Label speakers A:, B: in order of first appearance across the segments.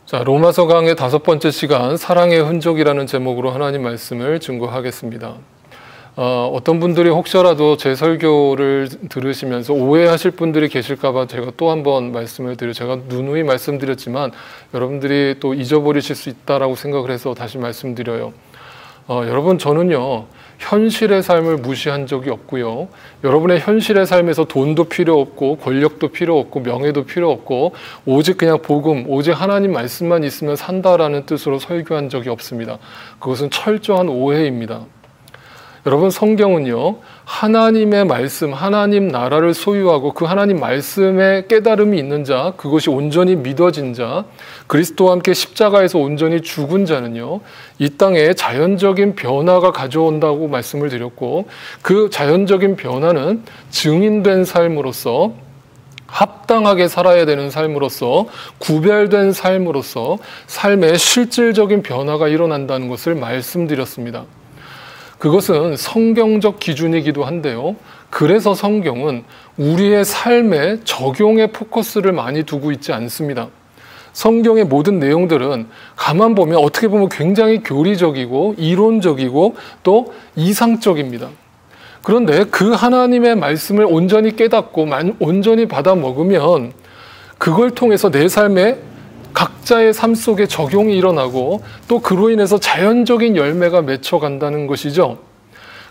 A: 자, 로마서 강의 5번째 시간 사랑의 흔적이라는 제목으로 하나님 말씀을 증거하겠습니다. 어떤 분들이 혹시라도 제 설교를 들으시면서 오해하실 분들이 계실까 봐 제가 또 한 번 말씀을 드려요. 제가 누누이 말씀드렸지만 여러분들이 또 잊어버리실 수 있다라고 생각을 해서 다시 말씀드려요. 여러분, 저는요 현실의 삶을 무시한 적이 없고요. 여러분의 현실의 삶에서 돈도 필요 없고 권력도 필요 없고 명예도 필요 없고 오직 그냥 복음, 오직 하나님 말씀만 있으면 산다라는 뜻으로 설교한 적이 없습니다. 그것은 철저한 오해입니다. 여러분, 성경은요 하나님의 말씀, 하나님 나라를 소유하고 그 하나님 말씀에 깨달음이 있는 자, 그것이 온전히 믿어진 자, 그리스도와 함께 십자가에서 온전히 죽은 자는요 이 땅에 자연적인 변화가 가져온다고 말씀을 드렸고, 그 자연적인 변화는 증인된 삶으로서, 합당하게 살아야 되는 삶으로서, 구별된 삶으로서 삶의 실질적인 변화가 일어난다는 것을 말씀드렸습니다. 그것은 성경적 기준이기도 한데요. 그래서 성경은 우리의 삶에 적용의 포커스를 많이 두고 있지 않습니다. 성경의 모든 내용들은 가만 보면 어떻게 보면 굉장히 교리적이고 이론적이고 또 이상적입니다. 그런데 그 하나님의 말씀을 온전히 깨닫고 온전히 받아 먹으면 그걸 통해서 내 삶에 각자의 삶 속에 적용이 일어나고 또 그로 인해서 자연적인 열매가 맺혀간다는 것이죠.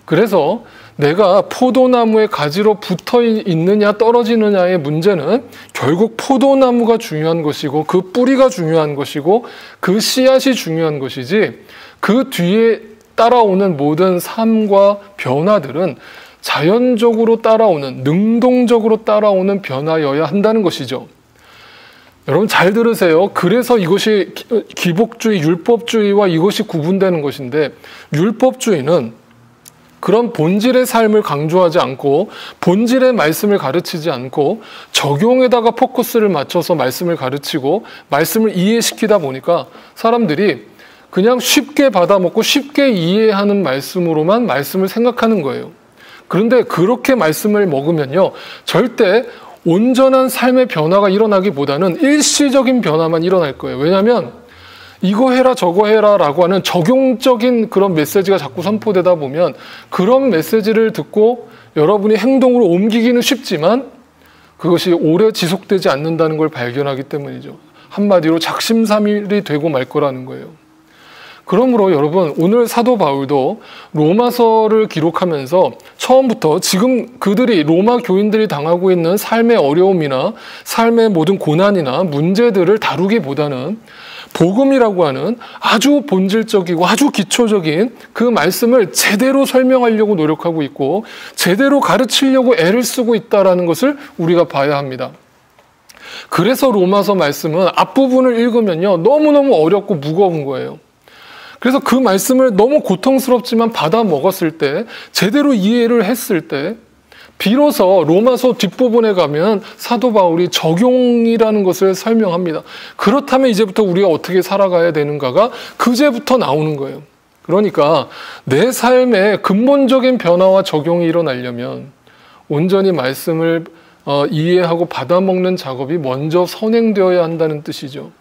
A: 그래서 내가 포도나무의 가지로 붙어 있느냐 떨어지느냐의 문제는 결국 포도나무가 중요한 것이고 그 뿌리가 중요한 것이고 그 씨앗이 중요한 것이지, 그 뒤에 따라오는 모든 삶과 변화들은 자연적으로 따라오는, 능동적으로 따라오는 변화여야 한다는 것이죠. 여러분 잘 들으세요. 그래서 이것이 기복주의, 율법주의와 이것이 구분되는 것인데, 율법주의는 그런 본질의 삶을 강조하지 않고 본질의 말씀을 가르치지 않고 적용에다가 포커스를 맞춰서 말씀을 가르치고 말씀을 이해시키다 보니까 사람들이 그냥 쉽게 받아먹고 쉽게 이해하는 말씀으로만 말씀을 생각하는 거예요. 그런데 그렇게 말씀을 먹으면요 절대 온전한 삶의 변화가 일어나기보다는 일시적인 변화만 일어날 거예요. 왜냐하면 이거 해라 저거 해라 라고 하는 적용적인 그런 메시지가 자꾸 선포되다 보면 그런 메시지를 듣고 여러분이 행동으로 옮기기는 쉽지만 그것이 오래 지속되지 않는다는 걸 발견하기 때문이죠. 한마디로 작심삼일이 되고 말 거라는 거예요. 그러므로 여러분, 오늘 사도 바울도 로마서를 기록하면서 처음부터 지금 그들이, 로마 교인들이 당하고 있는 삶의 어려움이나 삶의 모든 고난이나 문제들을 다루기보다는 복음이라고 하는 아주 본질적이고 아주 기초적인 그 말씀을 제대로 설명하려고 노력하고 있고 제대로 가르치려고 애를 쓰고 있다는 것을 우리가 봐야 합니다. 그래서 로마서 말씀은 앞부분을 읽으면요 너무너무 어렵고 무거운 거예요. 그래서 그 말씀을 너무 고통스럽지만 받아 먹었을 때, 제대로 이해를 했을 때 비로소 로마서 뒷부분에 가면 사도 바울이 적용이라는 것을 설명합니다. 그렇다면 이제부터 우리가 어떻게 살아가야 되는가가 그제부터 나오는 거예요. 그러니까 내 삶에 근본적인 변화와 적용이 일어나려면 온전히 말씀을 이해하고 받아먹는 작업이 먼저 선행되어야 한다는 뜻이죠.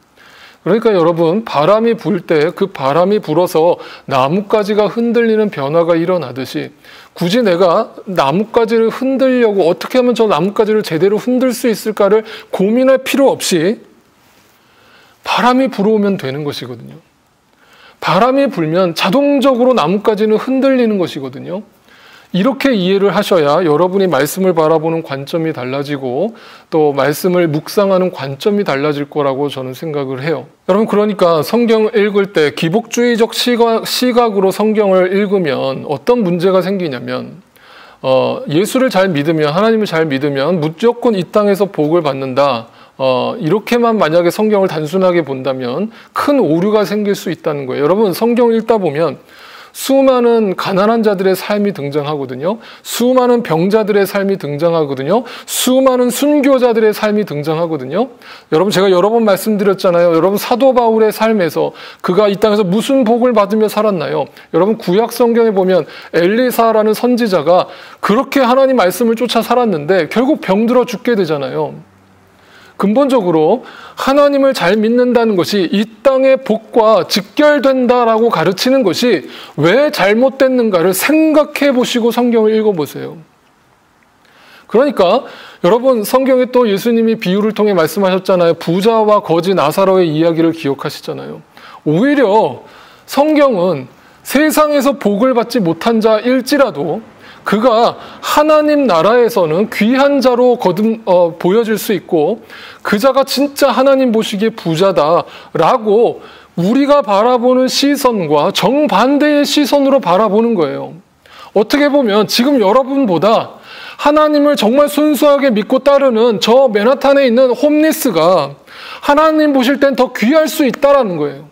A: 그러니까 여러분, 바람이 불 때 그 바람이 불어서 나뭇가지가 흔들리는 변화가 일어나듯이 굳이 내가 나뭇가지를 흔들려고 어떻게 하면 저 나뭇가지를 제대로 흔들 수 있을까를 고민할 필요 없이 바람이 불어오면 되는 것이거든요. 바람이 불면 자동적으로 나뭇가지는 흔들리는 것이거든요. 이렇게 이해를 하셔야 여러분이 말씀을 바라보는 관점이 달라지고 또 말씀을 묵상하는 관점이 달라질 거라고 저는 생각을 해요. 여러분, 그러니까 성경을 읽을 때 기복주의적 시각으로 성경을 읽으면 어떤 문제가 생기냐면 예수를 잘 믿으면, 하나님을 잘 믿으면 무조건 이 땅에서 복을 받는다. 이렇게만 만약에 성경을 단순하게 본다면 큰 오류가 생길 수 있다는 거예요. 여러분, 성경을 읽다 보면 수많은 가난한 자들의 삶이 등장하거든요. 수많은 병자들의 삶이 등장하거든요. 수많은 순교자들의 삶이 등장하거든요. 여러분, 제가 여러 번 말씀드렸잖아요. 여러분, 사도 바울의 삶에서 그가 이 땅에서 무슨 복을 받으며 살았나요? 여러분, 구약 성경에 보면 엘리사라는 선지자가 그렇게 하나님 말씀을 쫓아 살았는데 결국 병들어 죽게 되잖아요. 근본적으로 하나님을 잘 믿는다는 것이 이 땅의 복과 직결된다라고 가르치는 것이 왜 잘못됐는가를 생각해 보시고 성경을 읽어보세요. 그러니까 여러분, 성경에 또 예수님이 비유를 통해 말씀하셨잖아요. 부자와 거지 나사로의 이야기를 기억하시잖아요. 오히려 성경은 세상에서 복을 받지 못한 자일지라도 그가 하나님 나라에서는 귀한 자로 보여질 수 있고 그 자가 진짜 하나님 보시기에 부자다라고 우리가 바라보는 시선과 정반대의 시선으로 바라보는 거예요. 어떻게 보면 지금 여러분보다 하나님을 정말 순수하게 믿고 따르는 저 맨하탄에 있는 홈리스가 하나님 보실 땐 더 귀할 수 있다라는 거예요.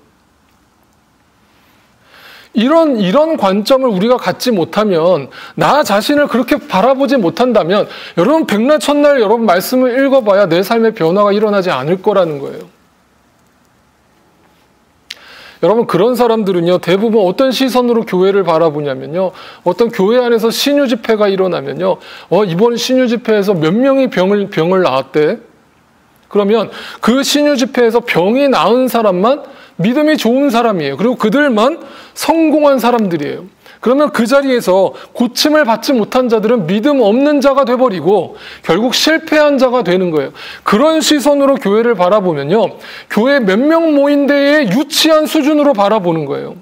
A: 이런 관점을 우리가 갖지 못하면, 나 자신을 그렇게 바라보지 못한다면 여러분 백날 첫날 여러분 말씀을 읽어봐야 내 삶의 변화가 일어나지 않을 거라는 거예요. 여러분, 그런 사람들은요, 대부분 어떤 시선으로 교회를 바라보냐면요, 어떤 교회 안에서 신유 집회가 일어나면요, 이번 신유 집회에서 몇 명이 병을 나았대. 그러면 그 신유 집회에서 병이 나은 사람만 믿음이 좋은 사람이에요. 그리고 그들만 성공한 사람들이에요. 그러면 그 자리에서 고침을 받지 못한 자들은 믿음 없는 자가 돼버리고 결국 실패한 자가 되는 거예요. 그런 시선으로 교회를 바라보면요, 교회 몇 명 모인 데에 유치한 수준으로 바라보는 거예요.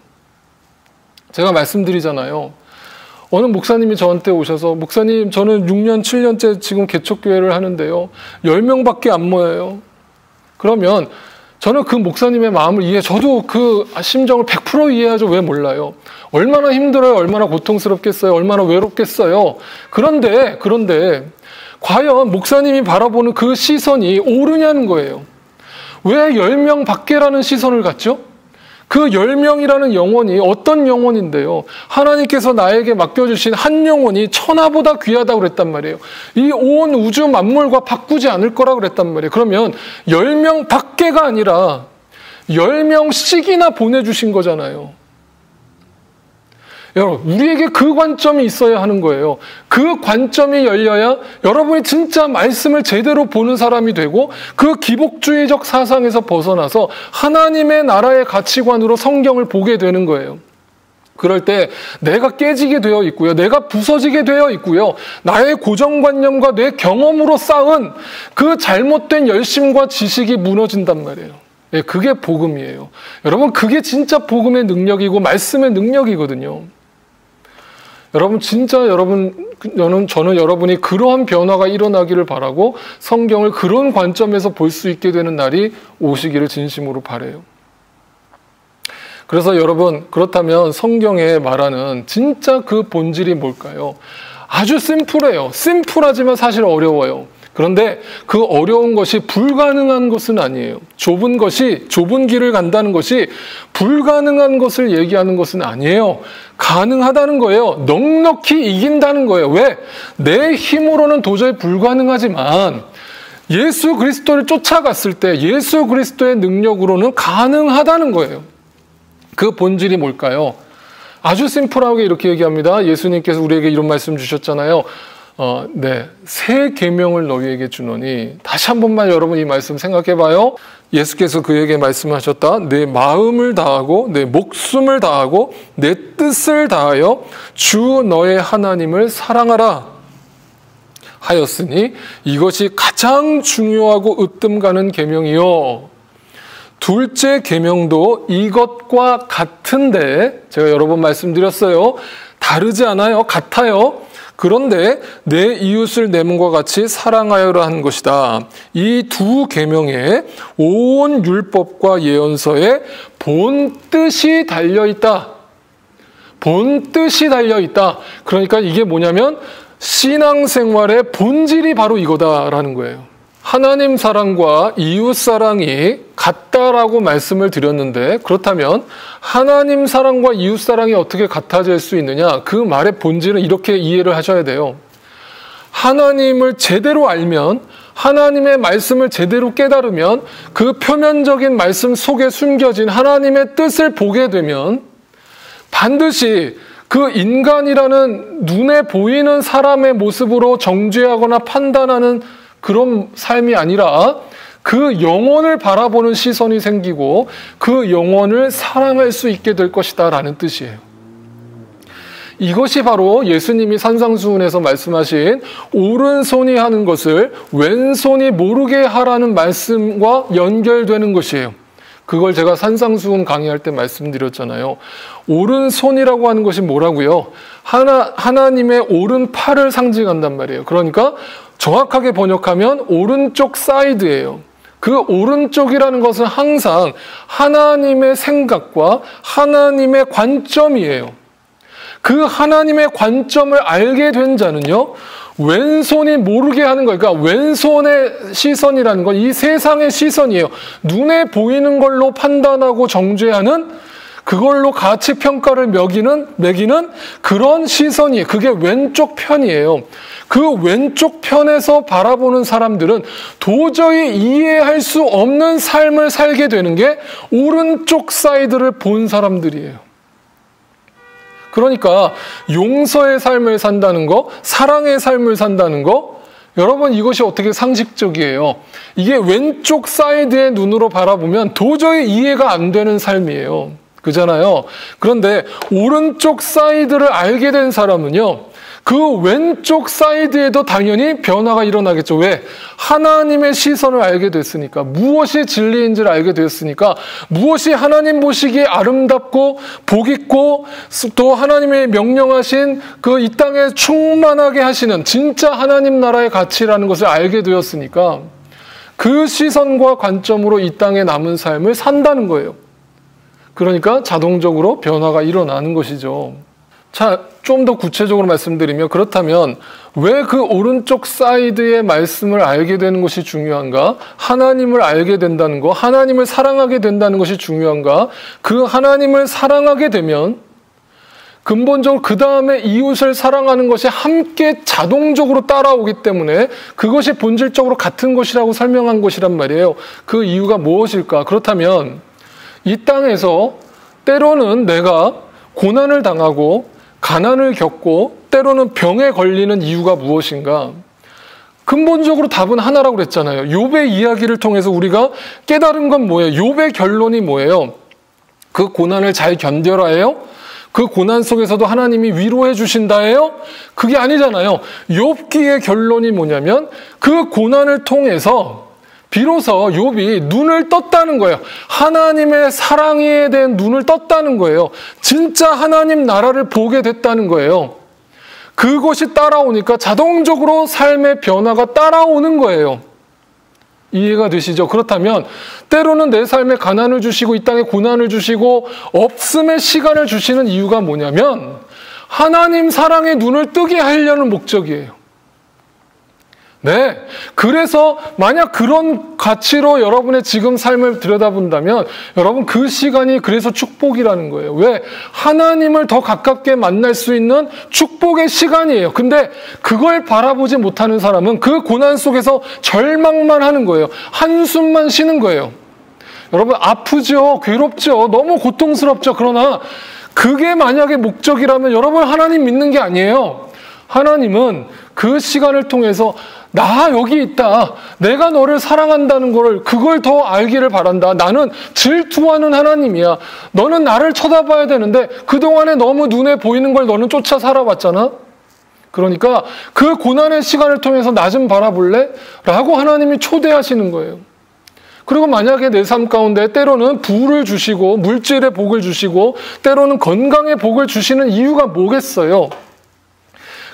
A: 제가 말씀드리잖아요. 어느 목사님이 저한테 오셔서, 목사님, 저는 6년, 7년째 지금 개척교회를 하는데요, 10명밖에 안 모여요. 그러면 저는 그 목사님의 마음을 저도 그 심정을 100% 이해하죠. 왜 몰라요? 얼마나 힘들어요? 얼마나 고통스럽겠어요? 얼마나 외롭겠어요? 그런데 과연 목사님이 바라보는 그 시선이 옳으냐는 거예요. 왜 10명 밖에라는 시선을 갖죠? 그 10명이라는 영혼이 어떤 영혼인데요? 하나님께서 나에게 맡겨주신 한 영혼이 천하보다 귀하다고 그랬단 말이에요. 이 온 우주 만물과 바꾸지 않을 거라고 그랬단 말이에요. 그러면 10명 밖에가 아니라 10명씩이나 보내주신 거잖아요. 여러분, 우리에게 그 관점이 있어야 하는 거예요. 그 관점이 열려야 여러분이 진짜 말씀을 제대로 보는 사람이 되고 그 기복주의적 사상에서 벗어나서 하나님의 나라의 가치관으로 성경을 보게 되는 거예요. 그럴 때 내가 깨지게 되어 있고요, 내가 부서지게 되어 있고요, 나의 고정관념과 내 경험으로 쌓은 그 잘못된 열심과 지식이 무너진단 말이에요. 그게 복음이에요. 여러분, 그게 진짜 복음의 능력이고 말씀의 능력이거든요. 여러분, 진짜 저는 여러분이 그러한 변화가 일어나기를 바라고 성경을 그런 관점에서 볼 수 있게 되는 날이 오시기를 진심으로 바라요. 그래서 여러분, 그렇다면 성경에 말하는 진짜 그 본질이 뭘까요? 아주 심플해요. 심플하지만 사실 어려워요. 그런데 그 어려운 것이 불가능한 것은 아니에요. 좁은 길을 간다는 것이 불가능한 것을 얘기하는 것은 아니에요. 가능하다는 거예요. 넉넉히 이긴다는 거예요. 왜? 내 힘으로는 도저히 불가능하지만 예수 그리스도를 쫓아갔을 때 예수 그리스도의 능력으로는 가능하다는 거예요. 그 본질이 뭘까요? 아주 심플하게 이렇게 얘기합니다. 예수님께서 우리에게 이런 말씀 주셨잖아요. 새 계명을 너희에게 주노니. 다시 한 번만 여러분 이 말씀 생각해 봐요. 예수께서 그에게 말씀하셨다. 내 마음을 다하고 내 목숨을 다하고 내 뜻을 다하여 주 너의 하나님을 사랑하라 하였으니 이것이 가장 중요하고 으뜸 가는 계명이요. 둘째 계명도 이것과 같은데, 제가 여러 번 말씀드렸어요. 다르지 않아요. 같아요. 그런데 내 이웃을 내 몸과 같이 사랑하여라 한 것이다. 이 두 계명에 온 율법과 예언서에 본 뜻이 달려있다. 본 뜻이 달려있다. 그러니까 이게 뭐냐면 신앙생활의 본질이 바로 이거다라는 거예요. 하나님 사랑과 이웃 사랑이 같다라고 말씀을 드렸는데, 그렇다면 하나님 사랑과 이웃 사랑이 어떻게 같아질 수 있느냐? 그 말의 본질은 이렇게 이해를 하셔야 돼요. 하나님을 제대로 알면, 하나님의 말씀을 제대로 깨달으면, 그 표면적인 말씀 속에 숨겨진 하나님의 뜻을 보게 되면 반드시 그 인간이라는 눈에 보이는 사람의 모습으로 정죄하거나 판단하는 그런 삶이 아니라 그 영혼을 바라보는 시선이 생기고 그 영혼을 사랑할 수 있게 될 것이다 라는 뜻이에요. 이것이 바로 예수님이 산상수훈에서 말씀하신 오른손이 하는 것을 왼손이 모르게 하라는 말씀과 연결되는 것이에요. 그걸 제가 산상수훈 강의할 때 말씀드렸잖아요. 오른손이라고 하는 것이 뭐라고요? 하나님의 오른팔을 상징한단 말이에요. 그러니까 정확하게 번역하면 오른쪽 사이드예요. 그 오른쪽이라는 것은 항상 하나님의 생각과 하나님의 관점이에요. 그 하나님의 관점을 알게 된 자는요, 왼손이 모르게 하는 거예요. 그러니까 왼손의 시선이라는 건 이 세상의 시선이에요. 눈에 보이는 걸로 판단하고 정죄하는, 그걸로 가치 평가를 매기는 그런 시선이에요. 그게 왼쪽 편이에요. 그 왼쪽 편에서 바라보는 사람들은 도저히 이해할 수 없는 삶을 살게 되는 게 오른쪽 사이드를 본 사람들이에요. 그러니까 용서의 삶을 산다는 거, 사랑의 삶을 산다는 거, 여러분 이것이 어떻게 상식적이에요? 이게 왼쪽 사이드의 눈으로 바라보면 도저히 이해가 안 되는 삶이에요. 그잖아요. 그런데 오른쪽 사이드를 알게 된 사람은요, 그 왼쪽 사이드에도 당연히 변화가 일어나겠죠. 왜? 하나님의 시선을 알게 됐으니까, 무엇이 진리인지를 알게 됐으니까, 무엇이 하나님 보시기에 아름답고 복있고 또 하나님의 명령하신 그 이 땅에 충만하게 하시는 진짜 하나님 나라의 가치라는 것을 알게 되었으니까 그 시선과 관점으로 이 땅에 남은 삶을 산다는 거예요. 그러니까 자동적으로 변화가 일어나는 것이죠. 자, 좀 더 구체적으로 말씀드리면, 그렇다면 왜 그 오른쪽 사이드의 말씀을 알게 되는 것이 중요한가? 하나님을 알게 된다는 것, 하나님을 사랑하게 된다는 것이 중요한가? 그 하나님을 사랑하게 되면 근본적으로 그 다음에 이웃을 사랑하는 것이 함께 자동적으로 따라오기 때문에 그것이 본질적으로 같은 것이라고 설명한 것이란 말이에요. 그 이유가 무엇일까? 그렇다면 이 땅에서 때로는 내가 고난을 당하고 가난을 겪고 때로는 병에 걸리는 이유가 무엇인가? 근본적으로 답은 하나라고 그랬잖아요. 욥의 이야기를 통해서 우리가 깨달은 건 뭐예요? 욥의 결론이 뭐예요? 그 고난을 잘 견뎌라예요? 그 고난 속에서도 하나님이 위로해 주신다예요? 그게 아니잖아요. 욥기의 결론이 뭐냐면 그 고난을 통해서 비로소 욥이 눈을 떴다는 거예요. 하나님의 사랑에 대한 눈을 떴다는 거예요. 진짜 하나님 나라를 보게 됐다는 거예요. 그것이 따라오니까 자동적으로 삶의 변화가 따라오는 거예요. 이해가 되시죠? 그렇다면 때로는 내 삶에 가난을 주시고 이 땅에 고난을 주시고 없음의 시간을 주시는 이유가 뭐냐면 하나님 사랑의 눈을 뜨게 하려는 목적이에요. 네. 그래서 만약 그런 가치로 여러분의 지금 삶을 들여다본다면 여러분 그 시간이 그래서 축복이라는 거예요. 왜? 하나님을 더 가깝게 만날 수 있는 축복의 시간이에요. 근데 그걸 바라보지 못하는 사람은 그 고난 속에서 절망만 하는 거예요. 한숨만 쉬는 거예요. 여러분 아프죠? 괴롭죠? 너무 고통스럽죠? 그러나 그게 만약에 목적이라면 여러분 하나님 믿는 게 아니에요. 하나님은 그 시간을 통해서 나 여기 있다. 내가 너를 사랑한다는 걸 그걸 더 알기를 바란다. 나는 질투하는 하나님이야. 너는 나를 쳐다봐야 되는데 그동안에 너무 눈에 보이는 걸 너는 쫓아 살아왔잖아. 그러니까 그 고난의 시간을 통해서 나 좀 바라볼래? 라고 하나님이 초대하시는 거예요. 그리고 만약에 내 삶 가운데 때로는 부를 주시고 물질의 복을 주시고 때로는 건강의 복을 주시는 이유가 뭐겠어요?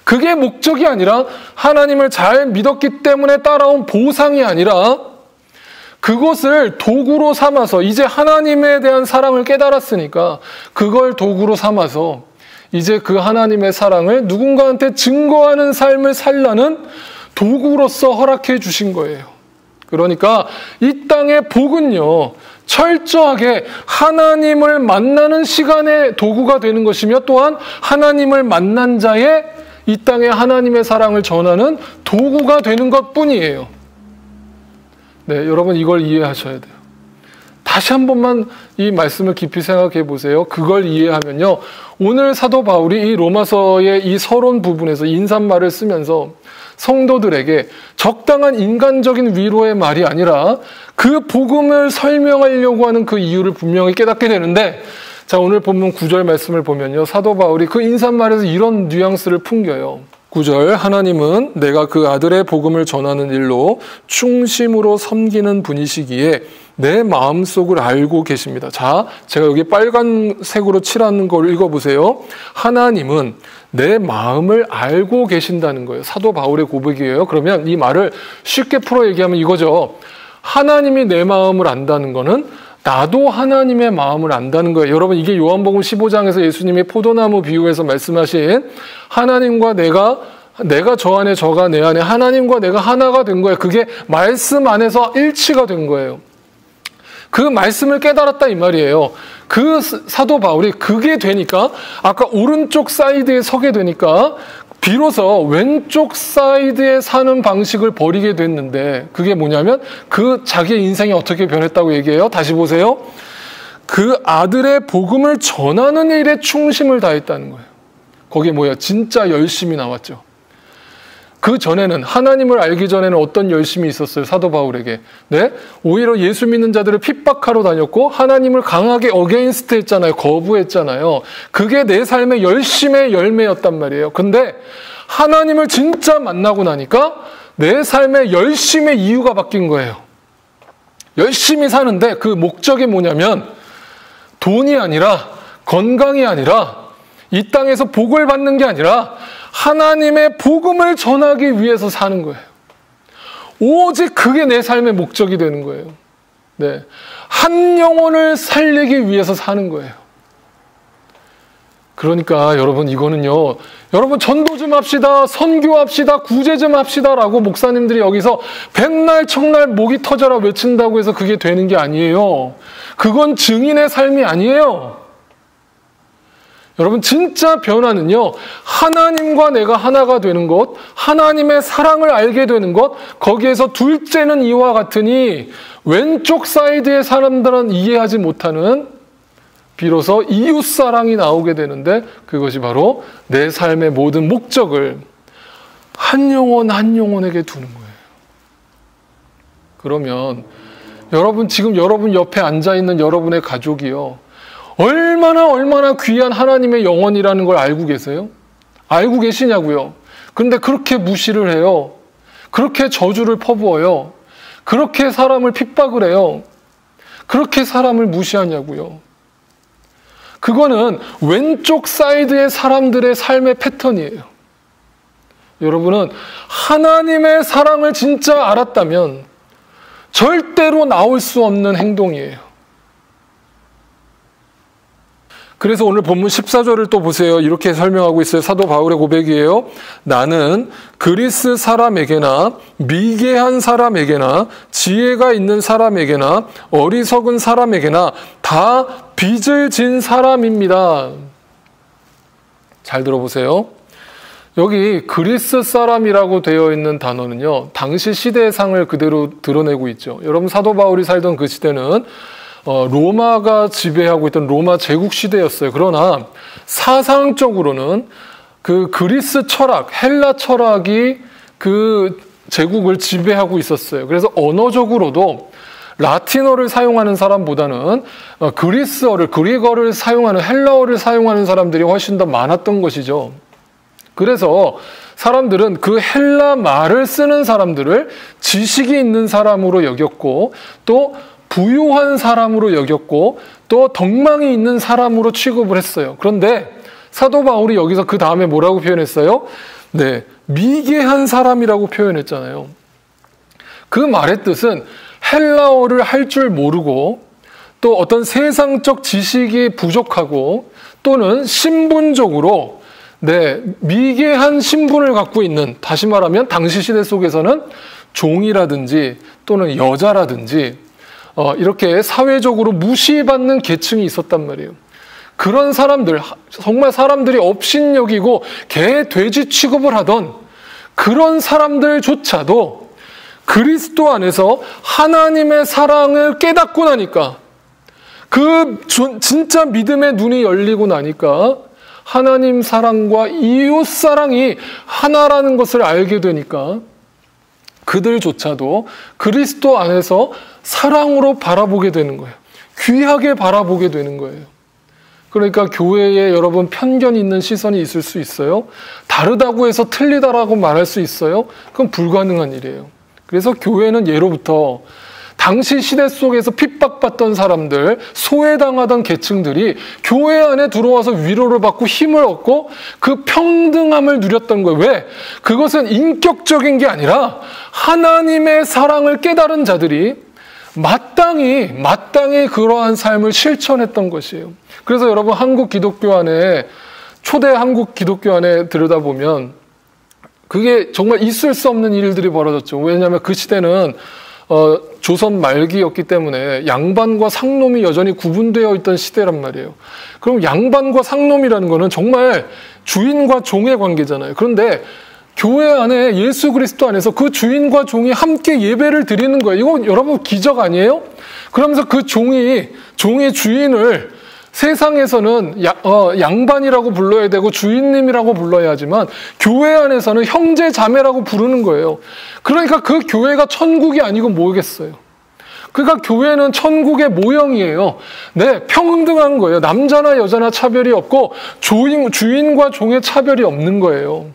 A: 그게 목적이 아니라 하나님을 잘 믿었기 때문에 따라온 보상이 아니라 그것을 도구로 삼아서 이제 하나님에 대한 사랑을 깨달았으니까 그걸 도구로 삼아서 이제 그 하나님의 사랑을 누군가한테 증거하는 삶을 살라는 도구로서 허락해 주신 거예요. 그러니까 이 땅의 복은요, 철저하게 하나님을 만나는 시간의 도구가 되는 것이며 또한 하나님을 만난 자의 이 땅에 하나님의 사랑을 전하는 도구가 되는 것뿐이에요. 네, 여러분 이걸 이해하셔야 돼요. 다시 한 번만 이 말씀을 깊이 생각해 보세요. 그걸 이해하면요, 오늘 사도 바울이 이 로마서의 이 서론 부분에서 인사말을 쓰면서 성도들에게 적당한 인간적인 위로의 말이 아니라 그 복음을 설명하려고 하는 그 이유를 분명히 깨닫게 되는데, 자, 오늘 본문 9절 말씀을 보면요, 사도 바울이 그 인사말에서 이런 뉘앙스를 풍겨요. 9절, 하나님은 내가 그 아들의 복음을 전하는 일로 충심으로 섬기는 분이시기에 내 마음속을 알고 계십니다. 자, 제가 여기 빨간색으로 칠하는 걸 읽어보세요. 하나님은 내 마음을 알고 계신다는 거예요. 사도 바울의 고백이에요. 그러면 이 말을 쉽게 풀어 얘기하면 이거죠. 하나님이 내 마음을 안다는 거는 나도 하나님의 마음을 안다는 거예요. 여러분, 이게 요한복음 15장에서 예수님이 포도나무 비유에서 말씀하신 하나님과 내가 저 안에 저가 내 안에 하나님과 내가 하나가 된 거예요. 그게 말씀 안에서 일치가 된 거예요. 그 말씀을 깨달았다 이 말이에요. 그 사도 바울이 그게 되니까, 아까 오른쪽 사이드에 서게 되니까 비로소 왼쪽 사이드에 사는 방식을 버리게 됐는데, 그게 뭐냐면 그 자기의 인생이 어떻게 변했다고 얘기해요? 다시 보세요. 그 아들의 복음을 전하는 일에 충심을 다했다는 거예요. 거기에 뭐예요? 진짜 열심이 나왔죠. 그 전에는, 하나님을 알기 전에는 어떤 열심이 있었어요? 사도 바울에게. 네? 오히려 예수 믿는 자들을 핍박하러 다녔고 하나님을 강하게 어게인스트 했잖아요. 거부했잖아요. 그게 내 삶의 열심의 열매였단 말이에요. 근데 하나님을 진짜 만나고 나니까 내 삶의 열심의 이유가 바뀐 거예요. 열심히 사는데 그 목적이 뭐냐면 돈이 아니라, 건강이 아니라, 이 땅에서 복을 받는 게 아니라 하나님의 복음을 전하기 위해서 사는 거예요. 오직 그게 내 삶의 목적이 되는 거예요. 네. 한 영혼을 살리기 위해서 사는 거예요. 그러니까 여러분, 이거는요, 여러분 전도 좀 합시다, 선교합시다, 구제 좀 합시다라고 목사님들이 여기서 백날 청날 목이 터져라 외친다고 해서 그게 되는 게 아니에요. 그건 증인의 삶이 아니에요. 여러분, 진짜 변화는요, 하나님과 내가 하나가 되는 것, 하나님의 사랑을 알게 되는 것, 거기에서 둘째는 이와 같으니 왼쪽 사이드의 사람들은 이해하지 못하는 비로소 이웃사랑이 나오게 되는데, 그것이 바로 내 삶의 모든 목적을 한 영혼 한 영혼에게 두는 거예요. 그러면 여러분, 지금 여러분 옆에 앉아있는 여러분의 가족이요, 얼마나 귀한 하나님의 영혼이라는 걸 알고 계세요? 알고 계시냐고요? 그런데 그렇게 무시를 해요. 그렇게 저주를 퍼부어요. 그렇게 사람을 핍박을 해요. 그렇게 사람을 무시하냐고요? 그거는 왼쪽 사이드의 사람들의 삶의 패턴이에요. 여러분은 하나님의 사랑을 진짜 알았다면 절대로 나올 수 없는 행동이에요. 그래서 오늘 본문 14절을 또 보세요. 이렇게 설명하고 있어요. 사도 바울의 고백이에요. 나는 그리스 사람에게나 미개한 사람에게나 지혜가 있는 사람에게나 어리석은 사람에게나 다 빚을 진 사람입니다. 잘 들어보세요. 여기 그리스 사람이라고 되어 있는 단어는요, 당시 시대의 상을 그대로 드러내고 있죠. 여러분, 사도 바울이 살던 그 시대는 로마가 지배하고 있던 로마 제국 시대였어요. 그러나 사상적으로는 그 그리스 철학, 헬라 철학이 그 제국을 지배하고 있었어요. 그래서 언어적으로도 라틴어를 사용하는 사람보다는 그리스어를, 그리거를 사용하는, 헬라어를 사용하는 사람들이 훨씬 더 많았던 것이죠. 그래서 사람들은 그 헬라 말을 쓰는 사람들을 지식이 있는 사람으로 여겼고, 또 부유한 사람으로 여겼고, 또 덕망이 있는 사람으로 취급을 했어요. 그런데 사도 바울이 여기서 그 다음에 뭐라고 표현했어요? 네, 미개한 사람이라고 표현했잖아요. 그 말의 뜻은 헬라어를 할 줄 모르고, 또 어떤 세상적 지식이 부족하고, 또는 신분적으로 미개한 신분을 갖고 있는, 다시 말하면 당시 시대 속에서는 종이라든지 또는 여자라든지 이렇게 사회적으로 무시받는 계층이 있었단 말이에요. 그런 사람들, 정말 사람들이 업신여기고 개, 돼지 취급을 하던 그런 사람들조차도 그리스도 안에서 하나님의 사랑을 깨닫고 나니까 진짜 믿음의 눈이 열리고 나니까 하나님 사랑과 이웃 사랑이 하나라는 것을 알게 되니까 그들조차도 그리스도 안에서 사랑으로 바라보게 되는 거예요. 귀하게 바라보게 되는 거예요. 그러니까 교회에 여러분 편견이 있는 시선이 있을 수 있어요. 다르다고 해서 틀리다라고 말할 수 있어요. 그건 불가능한 일이에요. 그래서 교회는 예로부터 당시 시대 속에서 핍박받던 사람들, 소외당하던 계층들이 교회 안에 들어와서 위로를 받고 힘을 얻고 그 평등함을 누렸던 거예요. 왜? 그것은 인격적인 게 아니라 하나님의 사랑을 깨달은 자들이 마땅히 그러한 삶을 실천했던 것이에요. 그래서 여러분 한국 기독교 안에, 초대 한국 기독교 안에 들여다보면 그게 정말 있을 수 없는 일들이 벌어졌죠. 왜냐하면 그 시대는 조선 말기였기 때문에 양반과 상놈이 여전히 구분되어 있던 시대란 말이에요. 그럼 양반과 상놈이라는 거는 정말 주인과 종의 관계잖아요. 그런데 교회 안에 예수 그리스도 안에서 그 주인과 종이 함께 예배를 드리는 거예요. 이거 여러분 기적 아니에요? 그러면서 그 종이 주인을 세상에서는 양반이라고 불러야 되고 주인님이라고 불러야 하지만 교회 안에서는 형제 자매라고 부르는 거예요. 그러니까 그 교회가 천국이 아니고 뭐겠어요? 그러니까 교회는 천국의 모형이에요. 네, 평등한 거예요. 남자나 여자나 차별이 없고 주인과 종의 차별이 없는 거예요.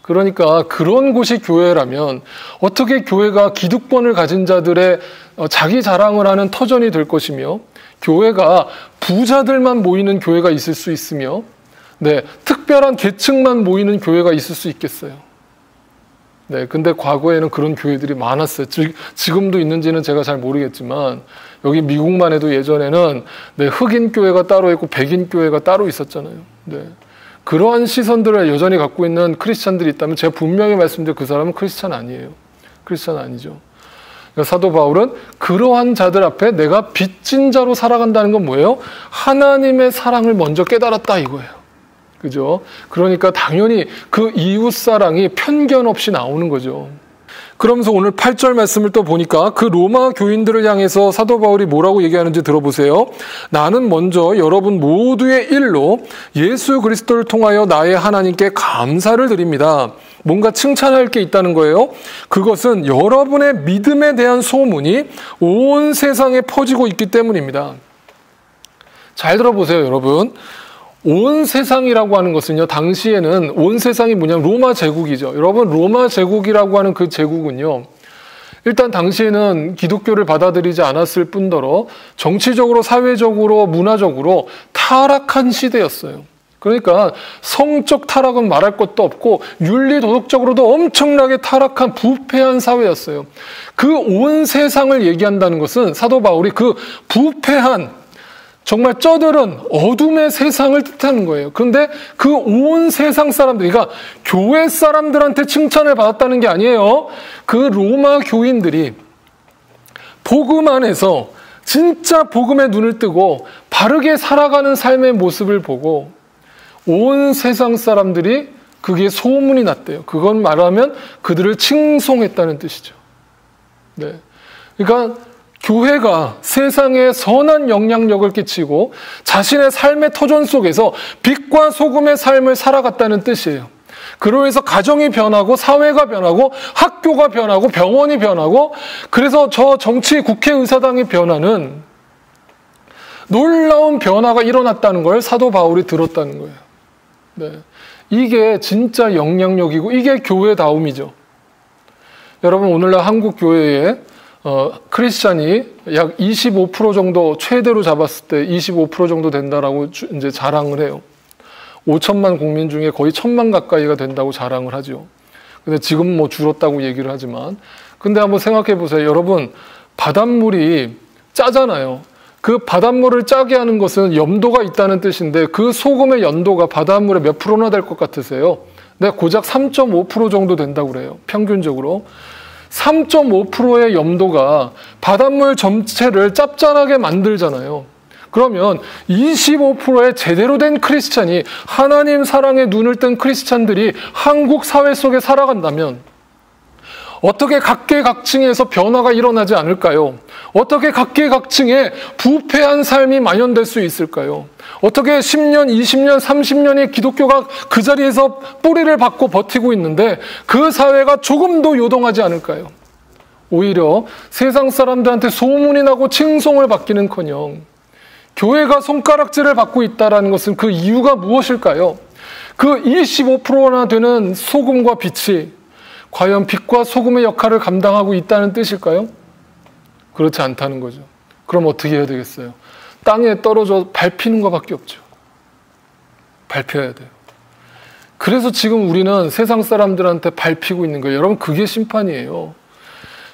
A: 그러니까 그런 곳이 교회라면 어떻게 교회가 기득권을 가진 자들의 자기 자랑을 하는 터전이 될 것이며, 교회가 부자들만 모이는 교회가 있을 수 있으며, 네, 특별한 계층만 모이는 교회가 있을 수 있겠어요. 네, 근데 과거에는 그런 교회들이 많았어요. 지금도 있는지는 제가 잘 모르겠지만, 여기 미국만 해도 예전에는 네, 흑인 교회가 따로 있고 백인 교회가 따로 있었잖아요. 네. 그러한 시선들을 여전히 갖고 있는 크리스찬들이 있다면 제가 분명히 말씀드려 그 사람은 크리스찬 아니에요. 크리스찬 아니죠. 그러니까 사도 바울은 그러한 자들 앞에 내가 빚진 자로 살아간다는 건 뭐예요? 하나님의 사랑을 먼저 깨달았다 이거예요. 그죠? 그러니까 당연히 그 이웃 사랑이 편견 없이 나오는 거죠. 그러면서 오늘 8절 말씀을 또 보니까 그 로마 교인들을 향해서 사도 바울이 뭐라고 얘기하는지 들어보세요. 나는 먼저 여러분 모두의 일로 예수 그리스도를 통하여 나의 하나님께 감사를 드립니다. 뭔가 칭찬할 게 있다는 거예요. 그것은 여러분의 믿음에 대한 소문이 온 세상에 퍼지고 있기 때문입니다. 잘 들어보세요, 여러분. 온 세상이라고 하는 것은요, 당시에는 온 세상이 뭐냐면 로마 제국이죠. 여러분, 로마 제국이라고 하는 그 제국은요, 일단 당시에는 기독교를 받아들이지 않았을 뿐더러 정치적으로, 사회적으로, 문화적으로 타락한 시대였어요. 그러니까 성적 타락은 말할 것도 없고 윤리 도덕적으로도 엄청나게 타락한 부패한 사회였어요. 그 온 세상을 얘기한다는 것은 사도 바울이 그 부패한 정말 쩌들은 어둠의 세상을 뜻하는 거예요. 그런데 그 온 세상 사람들, 그러니까 교회 사람들한테 칭찬을 받았다는 게 아니에요. 그 로마 교인들이 복음 안에서 진짜 복음에 눈을 뜨고 바르게 살아가는 삶의 모습을 보고 온 세상 사람들이 그게 소문이 났대요. 그건 말하면 그들을 칭송했다는 뜻이죠. 네. 그러니까 교회가 세상에 선한 영향력을 끼치고 자신의 삶의 터전 속에서 빛과 소금의 삶을 살아갔다는 뜻이에요. 그로 해서 가정이 변하고 사회가 변하고 학교가 변하고 병원이 변하고 그래서 저 정치 국회의사당이 변하는 놀라운 변화가 일어났다는 걸 사도 바울이 들었다는 거예요. 네. 이게 진짜 영향력이고 이게 교회다움이죠. 여러분, 오늘날 한국 교회에 크리스찬이 약 25% 정도, 최대로 잡았을 때 25% 정도 된다라고 이제 자랑을 해요. 5천만 국민 중에 거의 1,000만 가까이가 된다고 자랑을 하죠. 근데 지금 뭐 줄었다고 얘기를 하지만, 근데 한번 생각해 보세요. 여러분, 바닷물이 짜잖아요. 그 바닷물을 짜게 하는 것은 염도가 있다는 뜻인데 그 소금의 연도가 바닷물에 몇 프로나 될 것 같으세요? 네, 고작 3.5% 정도 된다고 그래요. 평균적으로. 3.5%의 염도가 바닷물 전체를 짭짤하게 만들잖아요. 그러면 25%의 제대로 된 크리스찬이, 하나님 사랑에 눈을 뜬 크리스찬들이 한국 사회 속에 살아간다면 어떻게 각계각층에서 변화가 일어나지 않을까요? 어떻게 각계각층에 부패한 삶이 만연될 수 있을까요? 어떻게 10년, 20년, 30년의 기독교가 그 자리에서 뿌리를 받고 버티고 있는데 그 사회가 조금도 요동하지 않을까요? 오히려 세상 사람들한테 소문이 나고 칭송을 받기는커녕 교회가 손가락질을 받고 있다는 것은 그 이유가 무엇일까요? 그 25%나 되는 소금과 빛이 과연 빛과 소금의 역할을 감당하고 있다는 뜻일까요? 그렇지 않다는 거죠. 그럼 어떻게 해야 되겠어요? 땅에 떨어져 밟히는 것밖에 없죠. 밟혀야 돼요. 그래서 지금 우리는 세상 사람들한테 밟히고 있는 거예요. 여러분, 그게 심판이에요.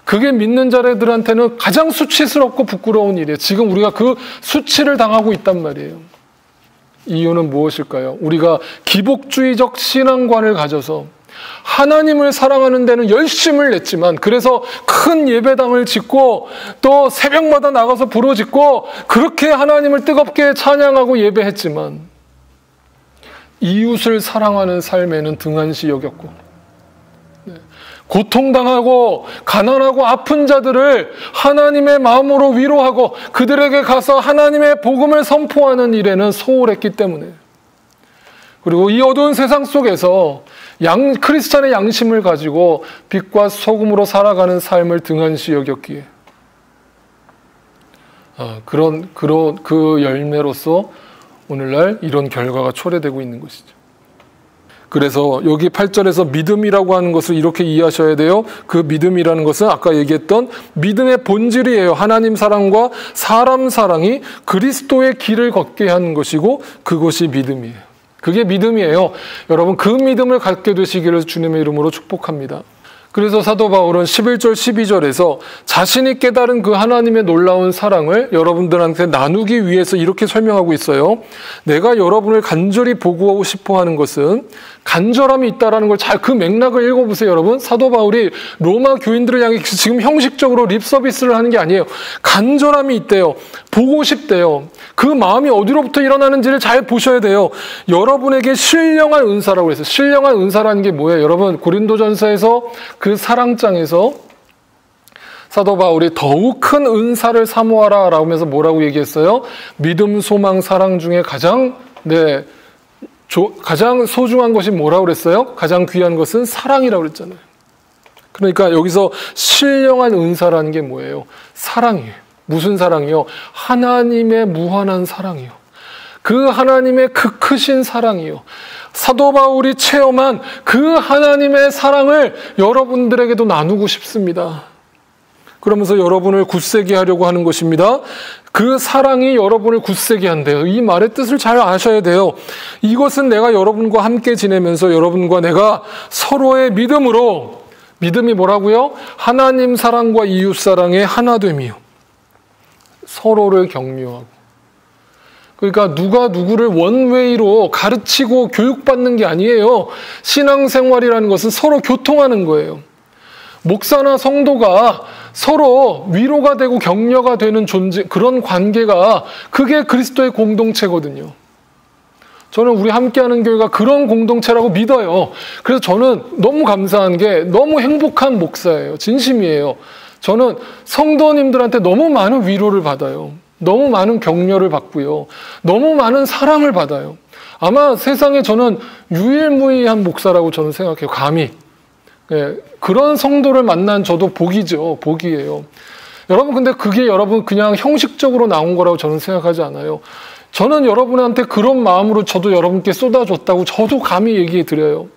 A: 그게 믿는 자들한테는 가장 수치스럽고 부끄러운 일이에요. 지금 우리가 그 수치를 당하고 있단 말이에요. 이유는 무엇일까요? 우리가 기복주의적 신앙관을 가져서 하나님을 사랑하는 데는 열심을 냈지만, 그래서 큰 예배당을 짓고 또 새벽마다 나가서 부르짖고 그렇게 하나님을 뜨겁게 찬양하고 예배했지만 이웃을 사랑하는 삶에는 등한시 여겼고, 고통당하고 가난하고 아픈 자들을 하나님의 마음으로 위로하고 그들에게 가서 하나님의 복음을 선포하는 일에는 소홀했기 때문에, 그리고 이 어두운 세상 속에서 크리스찬의 양심을 가지고 빛과 소금으로 살아가는 삶을 등한시 여겼기에 그 열매로서 오늘날 이런 결과가 초래되고 있는 것이죠. 그래서 여기 8절에서 믿음이라고 하는 것을 이렇게 이해하셔야 돼요. 그 믿음이라는 것은 아까 얘기했던 믿음의 본질이에요. 하나님 사랑과 사람 사랑이 그리스도의 길을 걷게 하는 것이고 그것이 믿음이에요. 그게 믿음이에요. 여러분, 그 믿음을 갖게 되시기를 주님의 이름으로 축복합니다. 그래서 사도 바울은 11절 12절에서 자신이 깨달은 그 하나님의 놀라운 사랑을 여러분들한테 나누기 위해서 이렇게 설명하고 있어요. 내가 여러분을 간절히 보고 싶어 하는 것은, 간절함이 있다라는 걸 그 맥락을 읽어보세요. 여러분, 사도 바울이 로마 교인들을 향해 지금 형식적으로 립 서비스를 하는 게 아니에요. 간절함이 있대요. 보고 싶대요. 그 마음이 어디로부터 일어나는지를 잘 보셔야 돼요. 여러분에게 신령한 은사라고 했어요. 신령한 은사라는 게 뭐예요? 여러분, 고린도전서에서 그 사랑장에서 사도 바울이 더욱 큰 은사를 사모하라 라고 하면서 뭐라고 얘기했어요? 믿음, 소망, 사랑 중에 가장 소중한 것이 뭐라고 그랬어요? 가장 귀한 것은 사랑이라고 그랬잖아요. 그러니까 여기서 신령한 은사라는 게 뭐예요? 사랑이에요. 무슨 사랑이요? 하나님의 무한한 사랑이요. 그 하나님의 그 크신 사랑이요. 사도 바울이 체험한 그 하나님의 사랑을 여러분들에게도 나누고 싶습니다. 그러면서 여러분을 굳세게 하려고 하는 것입니다. 그 사랑이 여러분을 굳세게 한대요. 이 말의 뜻을 잘 아셔야 돼요. 이것은 내가 여러분과 함께 지내면서 여러분과 내가 서로의 믿음으로, 믿음이 뭐라고요? 하나님 사랑과 이웃 사랑의 하나됨이요. 서로를 격려하고. 그러니까 누가 누구를 원웨이로 가르치고 교육받는 게 아니에요. 신앙생활이라는 것은 서로 교통하는 거예요. 목사나 성도가 서로 위로가 되고 격려가 되는 존재, 그런 관계가, 그게 그리스도의 공동체거든요. 저는 우리 함께하는 교회가 그런 공동체라고 믿어요. 그래서 저는 너무 감사한 게 너무 행복한 목사예요. 진심이에요. 저는 성도님들한테 너무 많은 위로를 받아요. 너무 많은 격려를 받고요. 너무 많은 사랑을 받아요. 아마 세상에 저는 유일무이한 목사라고 저는 생각해요. 감히. 예, 그런 성도를 만난 저도 복이죠. 복이에요. 여러분, 근데 그게 여러분 그냥 형식적으로 나온 거라고 저는 생각하지 않아요. 저는 여러분한테 그런 마음으로 저도 여러분께 쏟아줬다고 저도 감히 얘기해 드려요.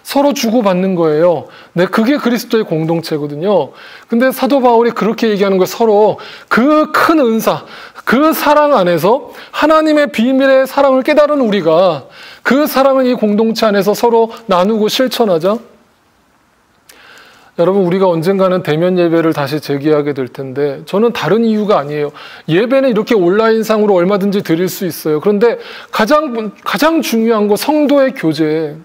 A: 서로 주고받는 거예요. 네, 그게 그리스도의 공동체거든요. 근데 사도 바울이 그렇게 얘기하는 거예요. 서로 그 큰 은사, 그 사랑 안에서 하나님의 비밀의 사랑을 깨달은 우리가 그 사랑을 이 공동체 안에서 서로 나누고 실천하자. 여러분, 우리가 언젠가는 대면 예배를 다시 재개하게 될 텐데 저는 다른 이유가 아니에요. 예배는 이렇게 온라인상으로 얼마든지 드릴 수 있어요. 그런데 가장 중요한 거 성도의 교제.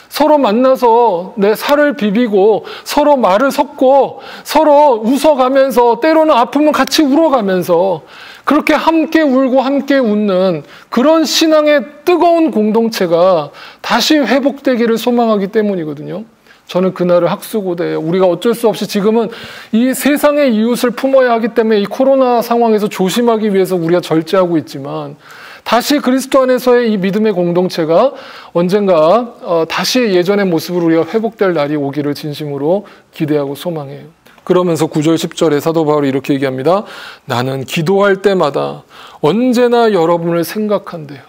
A: 서로 만나서 내 살을 비비고 서로 말을 섞고 서로 웃어가면서 때로는 아프면 같이 울어가면서 그렇게 함께 울고 함께 웃는 그런 신앙의 뜨거운 공동체가 다시 회복되기를 소망하기 때문이거든요. 저는 그날을 학수고대해요. 우리가 어쩔 수 없이 지금은 이 세상의 이웃을 품어야 하기 때문에 이 코로나 상황에서 조심하기 위해서 우리가 절제하고 있지만 다시 그리스도 안에서의 이 믿음의 공동체가 언젠가 다시 예전의 모습으로 우리가 회복될 날이 오기를 진심으로 기대하고 소망해요. 그러면서 9절 10절에 사도 바울이 이렇게 얘기합니다. 나는 기도할 때마다 언제나 여러분을 생각한대요.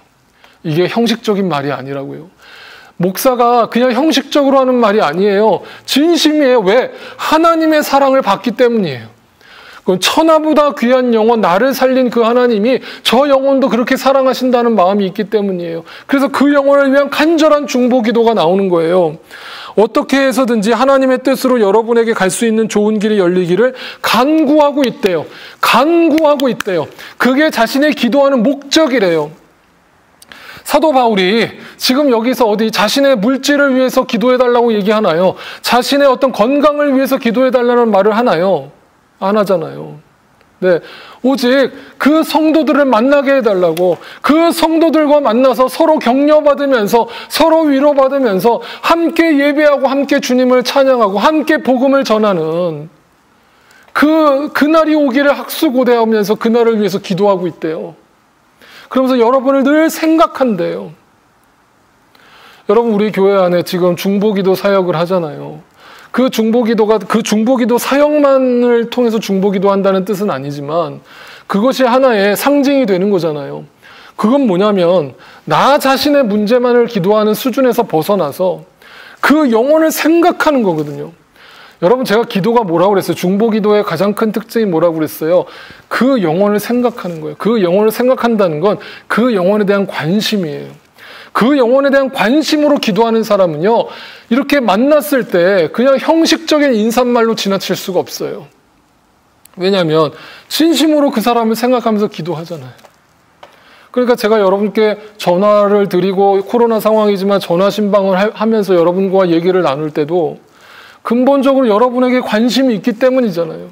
A: 이게 형식적인 말이 아니라고요. 목사가 그냥 형식적으로 하는 말이 아니에요. 진심이에요. 왜? 하나님의 사랑을 받기 때문이에요. 천하보다 귀한 영혼, 나를 살린 그 하나님이 저 영혼도 그렇게 사랑하신다는 마음이 있기 때문이에요. 그래서 그 영혼을 위한 간절한 중보 기도가 나오는 거예요. 어떻게 해서든지 하나님의 뜻으로 여러분에게 갈 수 있는 좋은 길이 열리기를 간구하고 있대요. 간구하고 있대요. 그게 자신의 기도하는 목적이래요. 사도 바울이 지금 여기서 어디 자신의 물질을 위해서 기도해달라고 얘기하나요? 자신의 어떤 건강을 위해서 기도해달라는 말을 하나요? 안 하잖아요. 네, 오직 그 성도들을 만나게 해달라고, 그 성도들과 만나서 서로 격려받으면서 서로 위로받으면서 함께 예배하고 함께 주님을 찬양하고 함께 복음을 전하는 그날이 오기를 학수고대하면서 그날을 위해서 기도하고 있대요. 그러면서 여러분을 늘 생각한대요. 여러분, 우리 교회 안에 지금 중보기도 사역을 하잖아요. 그 중보기도 사역만을 통해서 중보기도 한다는 뜻은 아니지만 그것이 하나의 상징이 되는 거잖아요. 그건 뭐냐면 나 자신의 문제만을 기도하는 수준에서 벗어나서 그 영혼을 생각하는 거거든요. 여러분, 제가 기도가 뭐라고 그랬어요? 중보기도의 가장 큰 특징이 뭐라고 그랬어요? 그 영혼을 생각하는 거예요. 그 영혼을 생각한다는 건 그 영혼에 대한 관심이에요. 그 영혼에 대한 관심으로 기도하는 사람은요, 이렇게 만났을 때 그냥 형식적인 인사말로 지나칠 수가 없어요. 왜냐하면 진심으로 그 사람을 생각하면서 기도하잖아요. 그러니까 제가 여러분께 전화를 드리고 코로나 상황이지만 전화 신방을 하면서 여러분과 얘기를 나눌 때도 근본적으로 여러분에게 관심이 있기 때문이잖아요.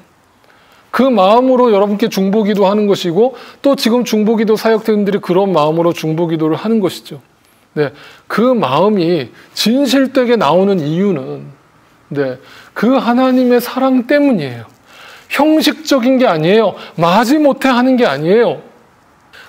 A: 그 마음으로 여러분께 중보기도 하는 것이고 또 지금 중보기도 사역자님들이 그런 마음으로 중보기도를 하는 것이죠. 네, 그 마음이 진실되게 나오는 이유는 그 하나님의 사랑 때문이에요. 형식적인 게 아니에요. 마지못해 하는 게 아니에요.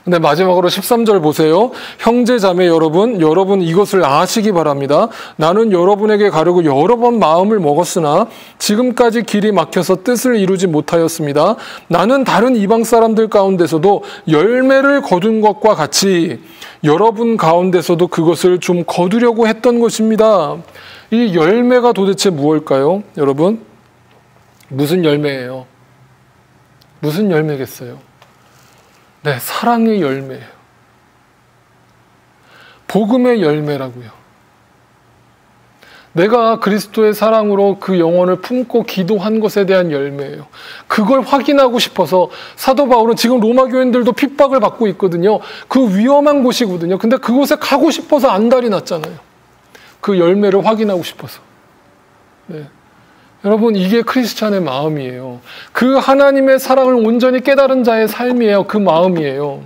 A: 근데 마지막으로 13절 보세요. 형제 자매 여러분 이것을 아시기 바랍니다. 나는 여러분에게 가려고 여러 번 마음을 먹었으나 지금까지 길이 막혀서 뜻을 이루지 못하였습니다. 나는 다른 이방 사람들 가운데서도 열매를 거둔 것과 같이 여러분 가운데서도 그것을 좀 거두려고 했던 것입니다. 이 열매가 도대체 무엇일까요? 여러분, 무슨 열매예요? 무슨 열매겠어요? 네, 사랑의 열매예요. 복음의 열매라고요. 내가 그리스도의 사랑으로 그 영혼을 품고 기도한 것에 대한 열매예요. 그걸 확인하고 싶어서 사도 바울은 지금 로마 교인들도 핍박을 받고 있거든요. 그 위험한 곳이거든요. 근데 그곳에 가고 싶어서 안달이 났잖아요. 그 열매를 확인하고 싶어서. 네. 여러분, 이게 크리스찬의 마음이에요. 그 하나님의 사랑을 온전히 깨달은 자의 삶이에요. 그 마음이에요.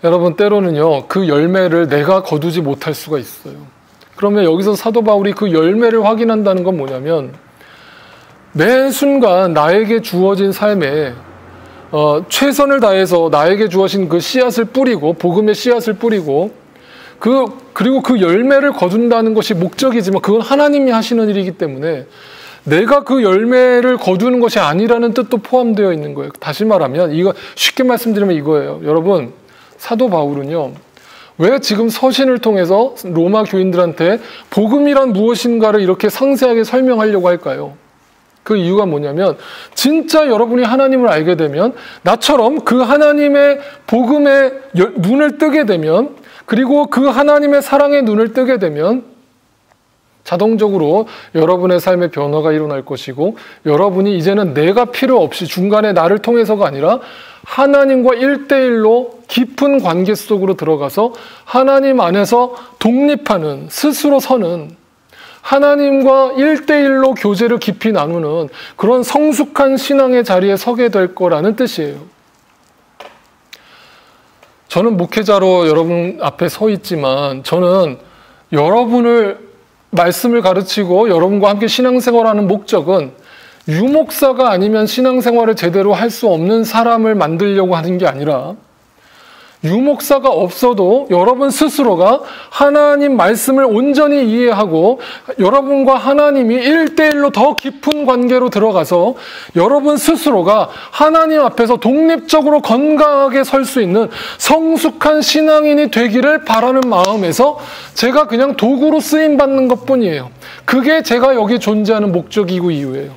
A: 여러분, 때로는요, 그 열매를 내가 거두지 못할 수가 있어요. 그러면 여기서 사도 바울이 그 열매를 확인한다는 건 뭐냐면 매 순간 나에게 주어진 삶에 최선을 다해서 나에게 주어진 그 씨앗을 뿌리고, 복음의 씨앗을 뿌리고, 그리고 그 열매를 거둔다는 것이 목적이지만 그건 하나님이 하시는 일이기 때문에 내가 그 열매를 거두는 것이 아니라는 뜻도 포함되어 있는 거예요. 다시 말하면 이거 쉽게 말씀드리면 이거예요. 여러분, 사도 바울은요, 왜 지금 서신을 통해서 로마 교인들한테 복음이란 무엇인가를 이렇게 상세하게 설명하려고 할까요? 그 이유가 뭐냐면 진짜 여러분이 하나님을 알게 되면 나처럼 그 하나님의 복음에 눈을 뜨게 되면, 그리고 그 하나님의 사랑에 눈을 뜨게 되면 자동적으로 여러분의 삶의 변화가 일어날 것이고, 여러분이 이제는 내가 필요 없이 중간에 나를 통해서가 아니라 하나님과 1대1로 깊은 관계 속으로 들어가서 하나님 안에서 독립하는, 스스로 서는, 하나님과 1대1로 교제를 깊이 나누는 그런 성숙한 신앙의 자리에 서게 될 거라는 뜻이에요. 저는 목회자로 여러분 앞에 서 있지만 저는 여러분을 말씀을 가르치고 여러분과 함께 신앙생활하는 목적은 유목사가 아니면 신앙생활을 제대로 할 수 없는 사람을 만들려고 하는 게 아니라 유목사가 없어도 여러분 스스로가 하나님 말씀을 온전히 이해하고 여러분과 하나님이 1대1로 더 깊은 관계로 들어가서 여러분 스스로가 하나님 앞에서 독립적으로 건강하게 설 수 있는 성숙한 신앙인이 되기를 바라는 마음에서 제가 그냥 도구로 쓰임받는 것뿐이에요. 그게 제가 여기 존재하는 목적이고 이유예요.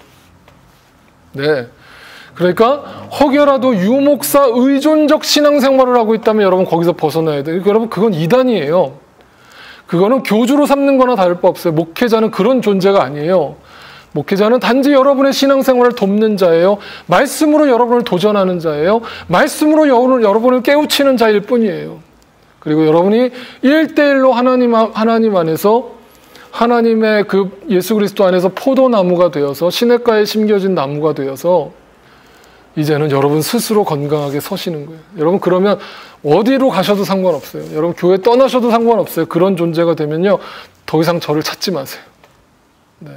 A: 네. 그러니까 혹여라도 유목사 의존적 신앙생활을 하고 있다면 여러분 거기서 벗어나야 돼요. 여러분 그건 이단이에요. 그거는 교주로 삼는 거나 다를 바 없어요. 목회자는 그런 존재가 아니에요. 목회자는 단지 여러분의 신앙생활을 돕는 자예요. 말씀으로 여러분을 도전하는 자예요. 말씀으로 여러분을 깨우치는 자일 뿐이에요. 그리고 여러분이 1대1로 하나님 안에서 하나님의 그 예수 그리스도 안에서 포도나무가 되어서 시냇가에 심겨진 나무가 되어서 이제는 여러분 스스로 건강하게 서시는 거예요. 여러분 그러면 어디로 가셔도 상관없어요. 여러분 교회 떠나셔도 상관없어요. 그런 존재가 되면요. 더 이상 저를 찾지 마세요. 네.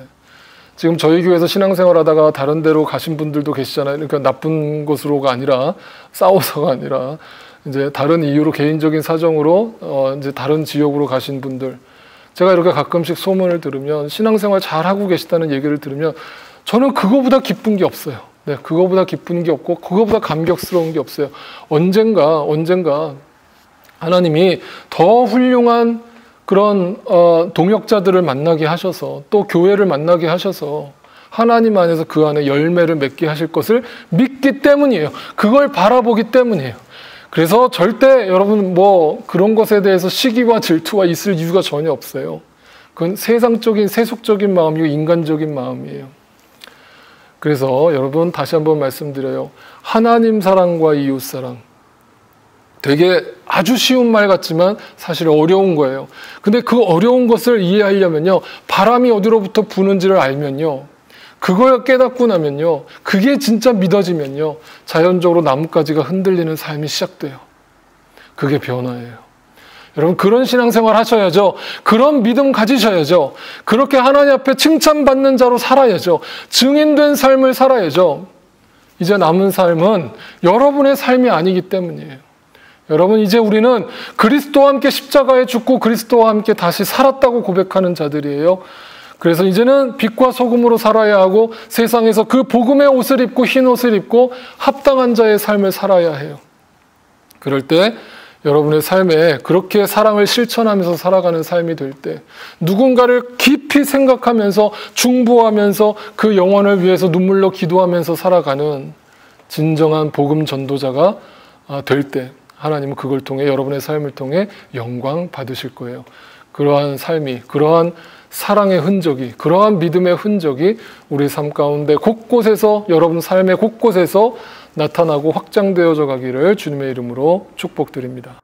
A: 지금 저희 교회에서 신앙생활 하다가 다른 데로 가신 분들도 계시잖아요. 그러니까 나쁜 곳으로가 아니라 싸워서가 아니라 이제 다른 이유로 개인적인 사정으로 이제 다른 지역으로 가신 분들. 제가 이렇게 가끔씩 소문을 들으면 신앙생활 잘 하고 계시다는 얘기를 들으면 저는 그거보다 기쁜 게 없어요. 네, 그거보다 기쁜 게 없고 그거보다 감격스러운 게 없어요. 언젠가 하나님이 더 훌륭한 그런 동역자들을 만나게 하셔서 또 교회를 만나게 하셔서 하나님 안에서 그 안에 열매를 맺게 하실 것을 믿기 때문이에요. 그걸 바라보기 때문이에요. 그래서 절대 여러분 뭐 그런 것에 대해서 시기와 질투와 있을 이유가 전혀 없어요. 그건 세상적인 세속적인 마음이고 인간적인 마음이에요. 그래서 여러분 다시 한번 말씀드려요. 하나님 사랑과 이웃 사랑. 되게 아주 쉬운 말 같지만 사실 어려운 거예요. 근데 그 어려운 것을 이해하려면요. 바람이 어디로부터 부는지를 알면요. 그걸 깨닫고 나면요. 그게 진짜 믿어지면요. 자연적으로 나뭇가지가 흔들리는 삶이 시작돼요. 그게 변화예요. 여러분 그런 신앙생활 하셔야죠. 그런 믿음 가지셔야죠. 그렇게 하나님 앞에 칭찬받는 자로 살아야죠. 증인된 삶을 살아야죠. 이제 남은 삶은 여러분의 삶이 아니기 때문이에요. 여러분 이제 우리는 그리스도와 함께 십자가에 죽고 그리스도와 함께 다시 살았다고 고백하는 자들이에요. 그래서 이제는 빛과 소금으로 살아야 하고 세상에서 그 복음의 옷을 입고 흰 옷을 입고 합당한 자의 삶을 살아야 해요. 그럴 때 여러분의 삶에 그렇게 사랑을 실천하면서 살아가는 삶이 될 때 누군가를 깊이 생각하면서 중보하면서 그 영혼을 위해서 눈물로 기도하면서 살아가는 진정한 복음 전도자가 될 때 하나님은 그걸 통해 여러분의 삶을 통해 영광 받으실 거예요. 그러한 삶이 그러한 사랑의 흔적이 그러한 믿음의 흔적이 우리 삶 가운데 곳곳에서 여러분 삶의 곳곳에서 나타나고 확장되어져 가기를 주님의 이름으로 축복드립니다.